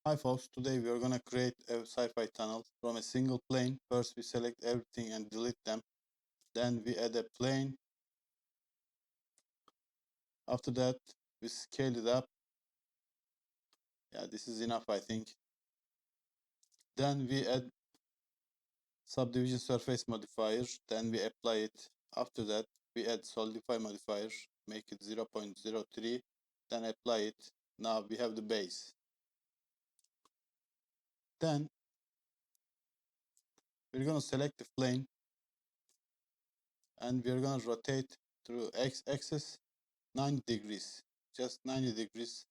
Hi folks, today we are going to create a sci-fi tunnel from a single plane. First we select everything and delete them. Then we add a plane. After that we scale it up. Yeah, this is enough I think. Then we add subdivision surface modifier. Then we apply it. After that we add solidify modifier. Make it 0.03. Then apply it. Now we have the base. Then we're going to select the plane. And we're going to rotate through x-axis 90 degrees. Just 90 degrees.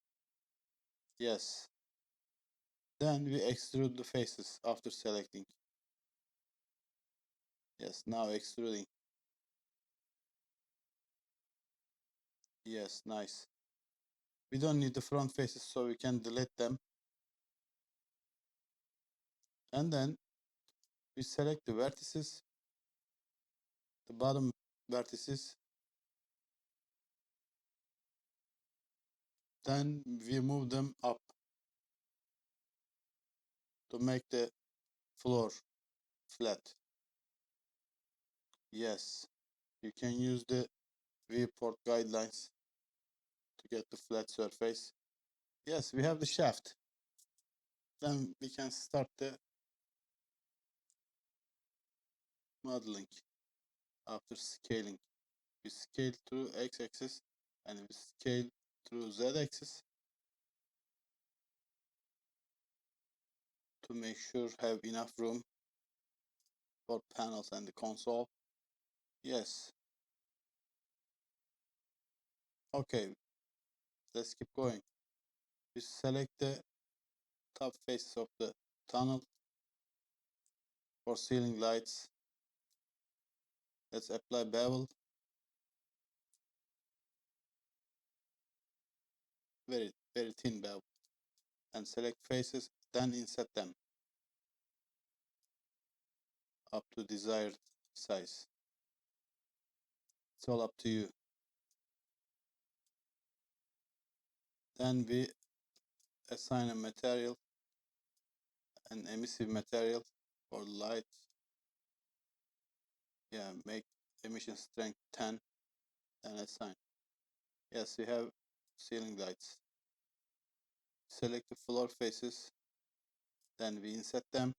Yes. Then we extrude the faces after selecting. Yes, now extruding. Yes, nice. We don't need the front faces, so we can delete them. And then we select the vertices, the bottom vertices. Then we move them up to make the floor flat. Yes, you can use the viewport guidelines to get the flat surface. Yes, we have the shaft. Then we can start the modeling after scaling. We scale through x-axis and we scale through z-axis to make sure have enough room for panels and the console. Yes. Okay, let's keep going. We select the top faces of the tunnel for ceiling lights. Let's apply bevel. Very thin bevel. And select faces, then inset them up to desired size. It's all up to you. Then we assign a material, an emissive material for light. Yeah, make emission strength 10 and assign. Yes, we have ceiling lights. Select the floor faces, then we inset them,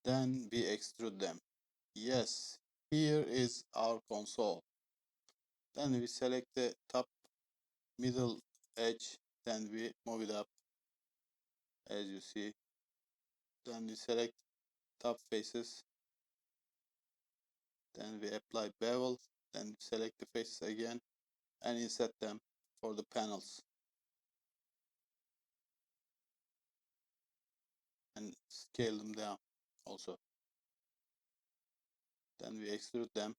then we extrude them. Yes, here is our console. Then we select the top middle edge, then we move it up as you see. Then we select top faces, then we apply bevel, then select the faces again and inset them for the panels and scale them down also. Then we extrude them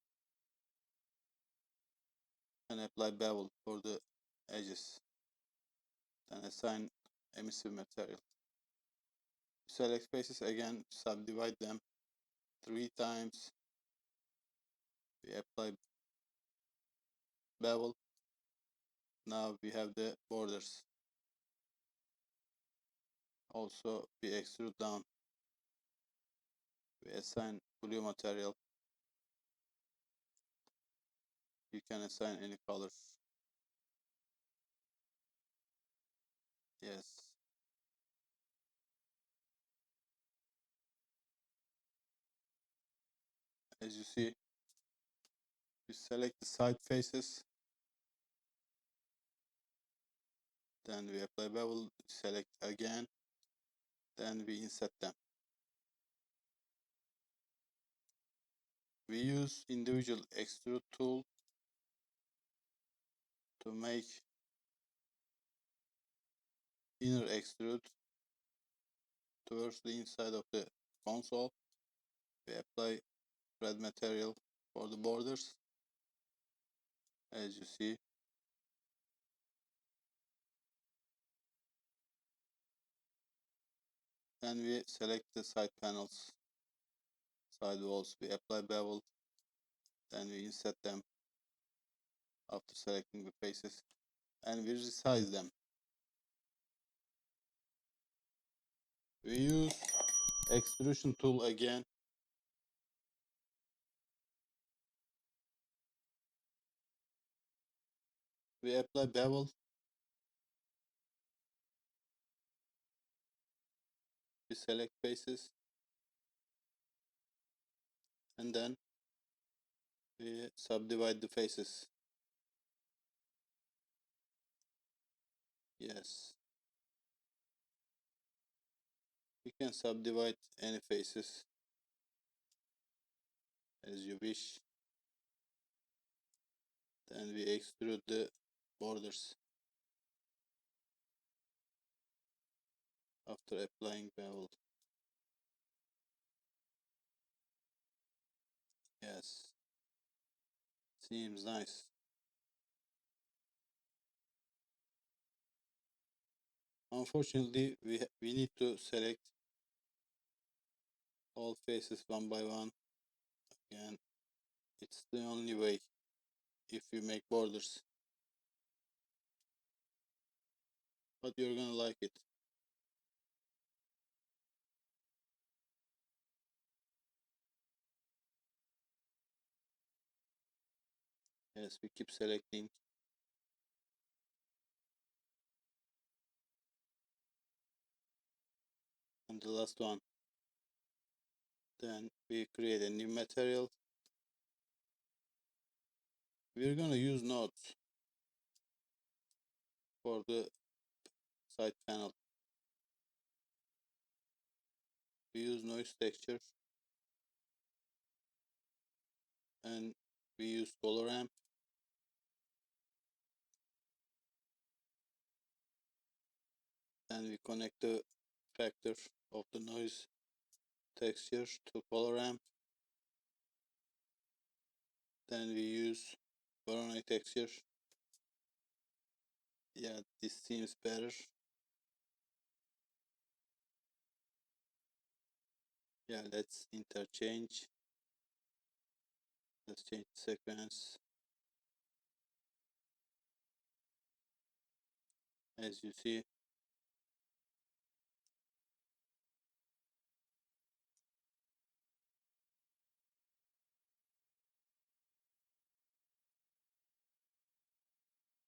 and apply bevel for the edges. Then assign emissive material. Select faces again, subdivide them 3 times. We apply bevel. Now we have the borders. Also we extrude down. We assign blue material. You can assign any colors. Yes. As you see, we select the side faces. Then we apply bevel, select again. Then we inset them. We use individual extrude tool to make inner extrude towards the inside of the console. We apply red material for the borders, as you see. Then we select the side panels, side walls. We apply bevel, then we inset them after selecting the faces, and we resize them. We use extrusion tool again. We apply bevel. We select faces, and then we subdivide the faces. Yes, you can subdivide any faces as you wish. Then we extrude the borders after applying bevel. Yes, seems nice. Unfortunately, we need to select all faces one by one. Again, it's the only way if you make borders. But you're gonna like it. Yes, we keep selecting. And the last one. Then we create a new material. We're gonna use nodes for the side panel. We use noise texture, and we use color ramp. Then we connect the factor of the noise texture to color ramp. Then we use Voronoi texture. Yeah, this seems better. Yeah, let's interchange. Let's change the sequence. As you see,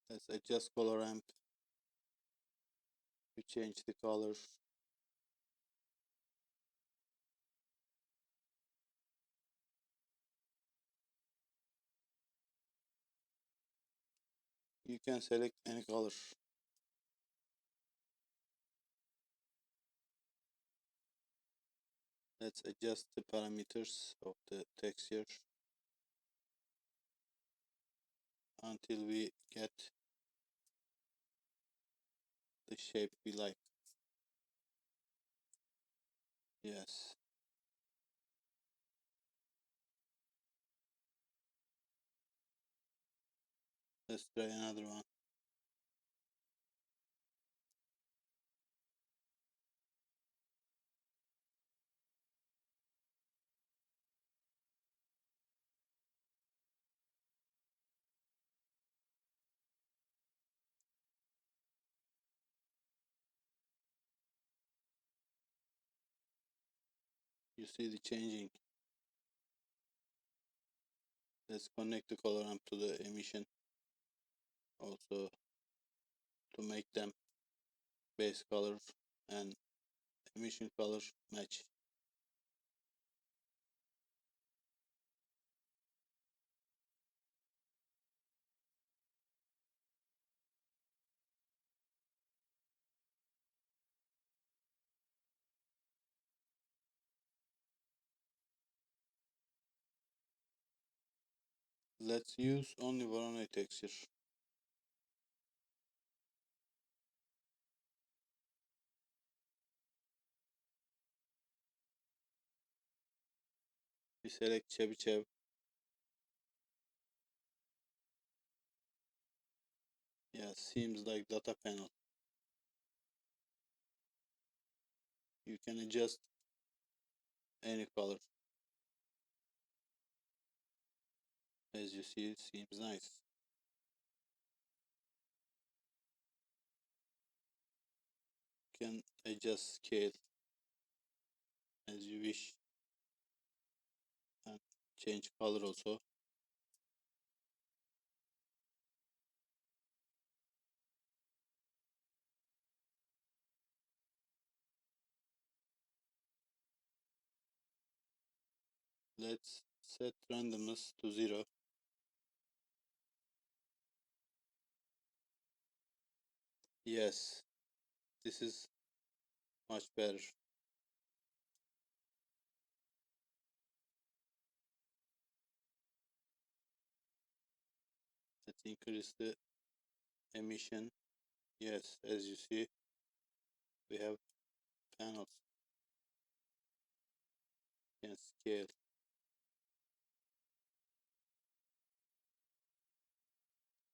let's adjust color ramp. We change the color. You can select any color. Let's adjust the parameters of the texture until we get the shape we like. Yes. Let's try another one. You see the changing. Let's connect the color ramp to the emission also to make them base color and emission color match. Let's use only Voronoi texture. We select Chebyshev. Yeah, seems like data panel. You can adjust any color. As you see, it seems nice. You can adjust scale. as you wish, and change color also. Let's set randomness to 0. Yes, this is much better. Let's increase the emission. Yes, as you see, we have panels. You can scale.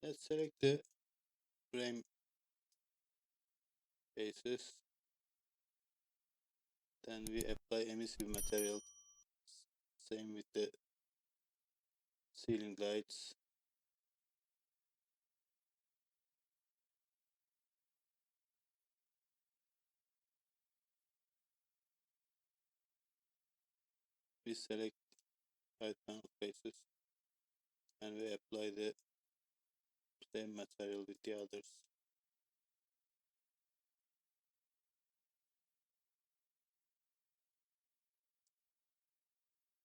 Let's select the frame faces. Then we apply emissive material. Same with the ceiling lights. We select side panel faces and we apply the same material with the others.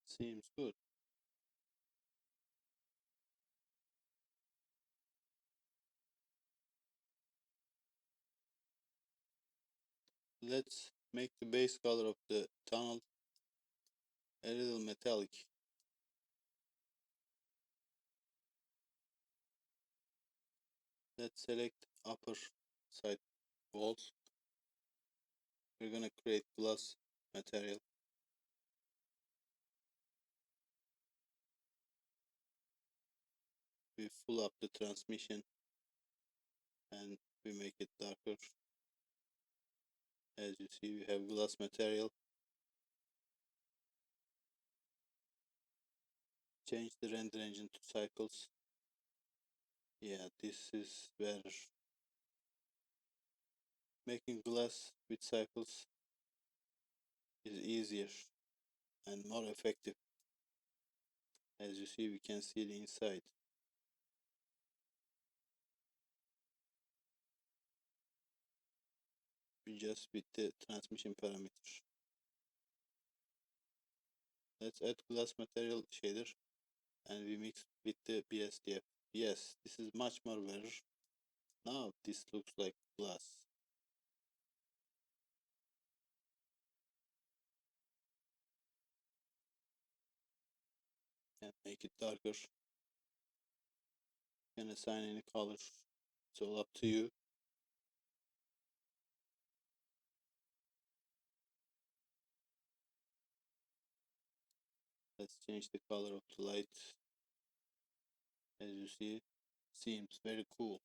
Seems good. Let's make the base color of the tunnel a little metallic. Let's select upper side walls. We're gonna create glass material. We fill up the transmission and we make it darker. As you see, we have glass material. Change the render engine to cycles. Yeah, this is better. Making glass with cycles is easier and more effective. As you see, we can see the inside. We just with the transmission parameter. Let's add glass material shader and we mix with the BSDF. Yes, this is much more better. Now this looks like glass. And make it darker. You can assign any color. It's all up to you. Let's change the color of the light. As you see, seems very cool.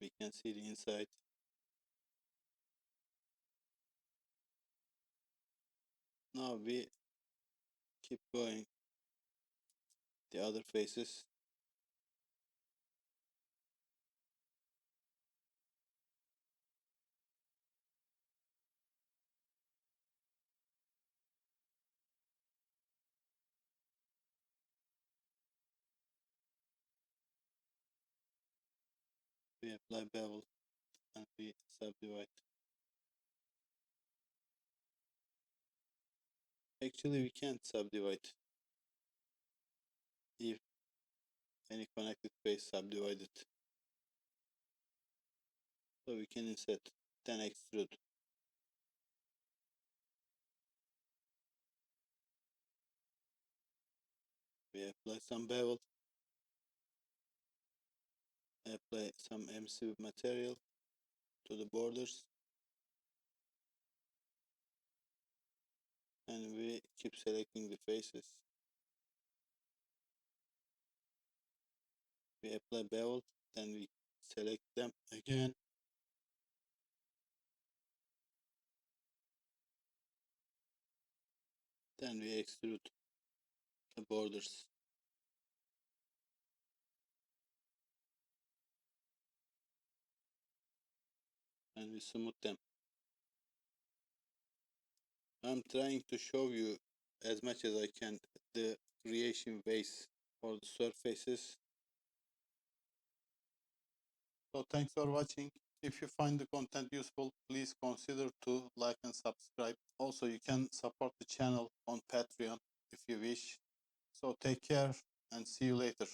We can see the inside. Now we keep going the other faces. We apply bevel and we subdivide. Actually, we can't subdivide if any connected face subdivided. So we can instead then extrude. We apply some bevel, apply some emissive material to the borders, and we keep selecting the faces. We apply bevel, then we select them again. Then we extrude the borders. and we smooth them. I'm trying to show you as much as I can the creation ways for the surfaces. So thanks for watching. If you find the content useful, please consider to like and subscribe. Also, you can support the channel on Patreon if you wish. So take care and see you later.